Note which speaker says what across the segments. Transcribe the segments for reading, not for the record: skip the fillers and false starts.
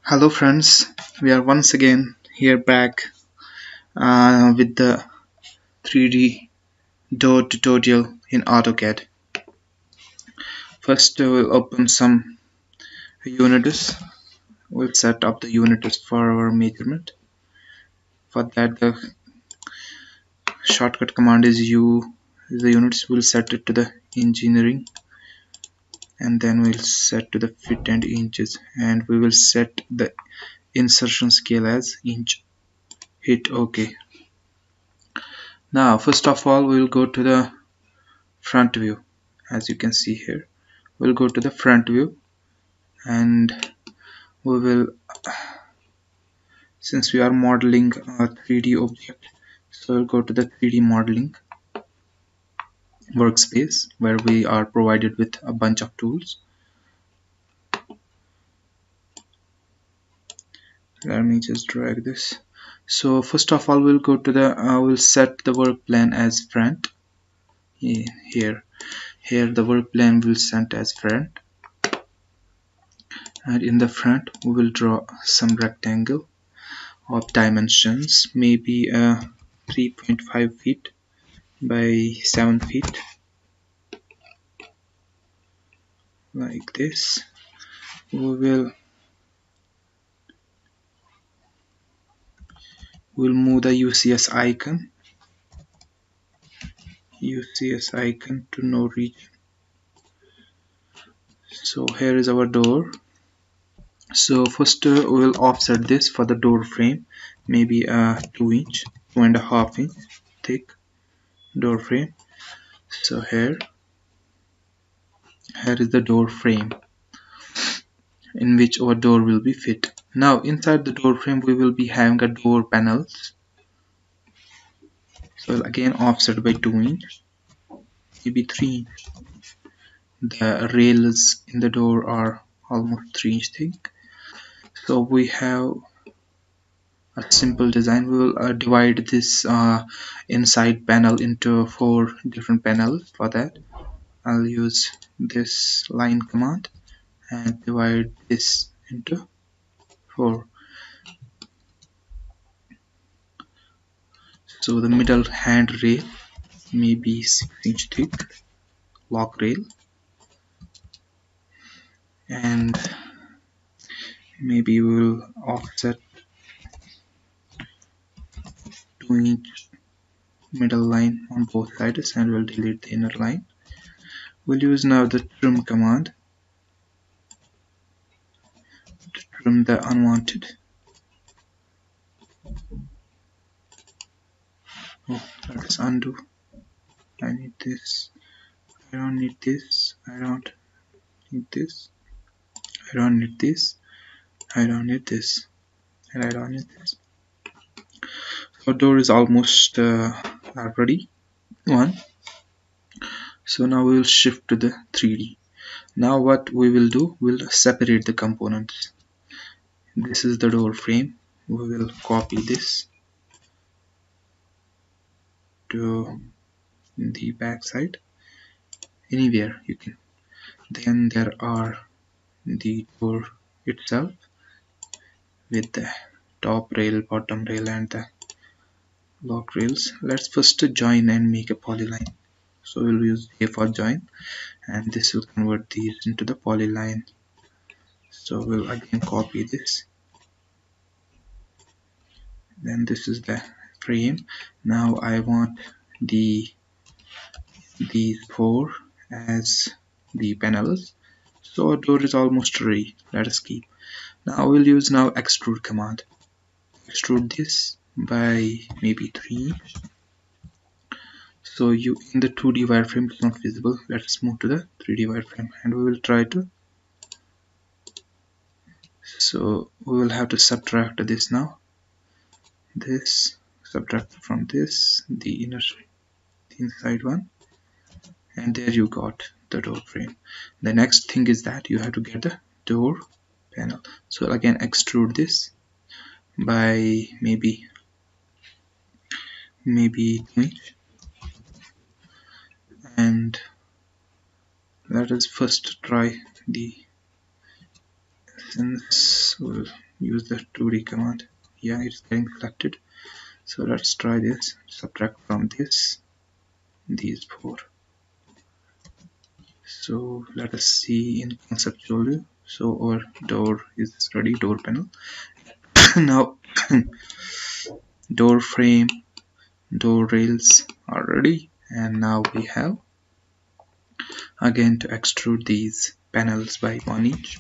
Speaker 1: Hello friends, we are once again here back with the 3D door tutorial in Autocad. First we'll open some unities. We'll set up the unities for our measurement. For that the shortcut command is U. The units will set it to the engineering and then we'll set to the feet and inches and we will set the insertion scale as inch. Hit OK. Now first of all we'll go to the front view. As you can see here, we'll go to the front view and we will, since we are modeling a 3D object, so we'll go to the 3D modeling workspace where we are provided with a bunch of tools. Let me just drag this. So first of all we'll go to the we'll set the work plan as front. Here the work plan will set as front, and in the front we will draw some rectangle of dimensions, maybe 3.5 feet by 7 feet, like this. We'll move the UCS icon to no region. So here is our door. So first we'll offset this for the door frame, maybe 2.5 inch thick door frame. So here is the door frame in which our door will be fit. Now inside the door frame we will be having a door panels. So again offset by 2 inch, maybe 3 inch. The rails in the door are almost 3 inch thick. So we have a simple design. We will divide this inside panel into 4 different panels. For that I'll use this line command and divide this into 4. So the middle hand rail may be 6 inch thick lock rail, and maybe we will offset 2 inch middle line on both sides and we'll delete the inner line. We'll use now the trim command to trim the unwanted. Oh, let's undo. I need this. I don't need this. I don't need this. I don't need this. I don't need this. And I don't need this. Our door is almost ready. One. So now we will shift to the 3D. Now what we will do, we'll separate the components. This is the door frame. We will copy this to the back side, anywhere you can. Then there are the door itself with the top rail, bottom rail and the lock rails. Let's first join and make a polyline. So we'll use A for join and this will convert these into the polyline. So we'll again copy this. Then this is the frame. Now I want these 4 as the panels. So our door is almost ready. Let us keep. Now we'll use now extrude command. Extrude this by maybe 3. So in the 2D wireframe it's not visible. Let's move to the 3D wireframe and we will try to. So we will have to subtract this now. This subtract from this, the inside one, and there you got the door frame. The next thing is that you have to get the door panel. So again extrude this by maybe 2 inch, and let us first try the, since we'll use the 2D command. Yeah, it's getting selected. So let's try this. Subtract from this these four. So let us see in conceptual view. So our door is ready, door panel. Now door frame, door rails are ready, and now we have again to extrude these panels by one each.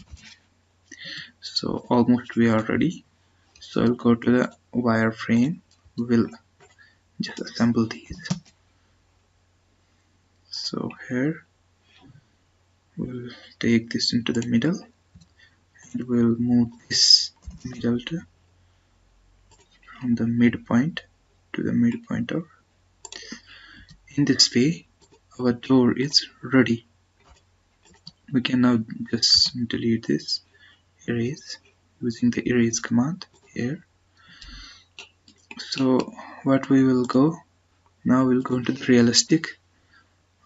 Speaker 1: So almost we are ready. So I'll go to the wireframe. We'll just assemble these. So here we'll take this into the middle, and we'll move this middle to from the midpoint to the midpoint of. In this way, our door is ready. We can now just delete this, erase, using the erase command here. So what we will go now, we'll go into the realistic,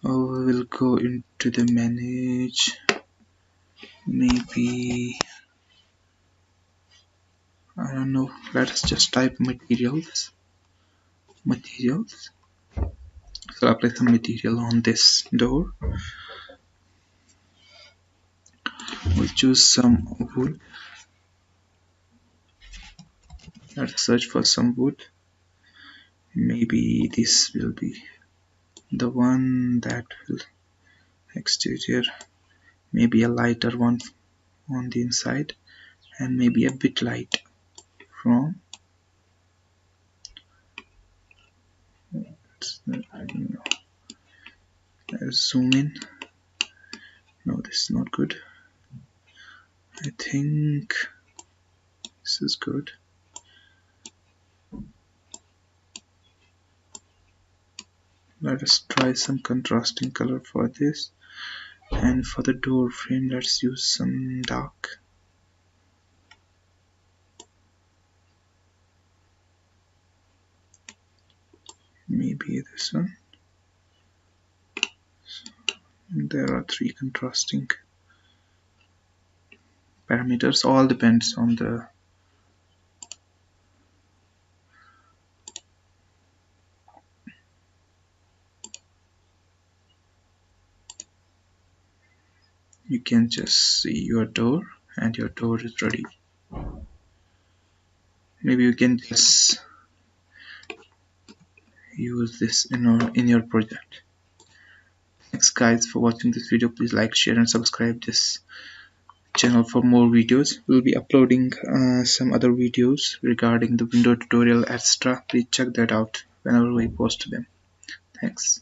Speaker 1: or we will go into the manage, maybe I don't know, let us just type materials. So apply some material on this door. We'll choose some wood. Let's search for some wood. Maybe this will be the one that will exterior, maybe a lighter one on the inside, and maybe a bit light from, I don't know. Let's zoom in. No, this is not good. I think this is good. Let us try some contrasting color for this, and for the door frame let's use some dark. Maybe this one. There are 3 contrasting parameters, all depends on the you can just see your door, and your door is ready. Maybe you can just use this in your project. Thanks guys for watching this video. Please like, share and subscribe this channel for more videos. We'll be uploading some other videos regarding the window tutorial, etc. Please check that out whenever we post them. Thanks.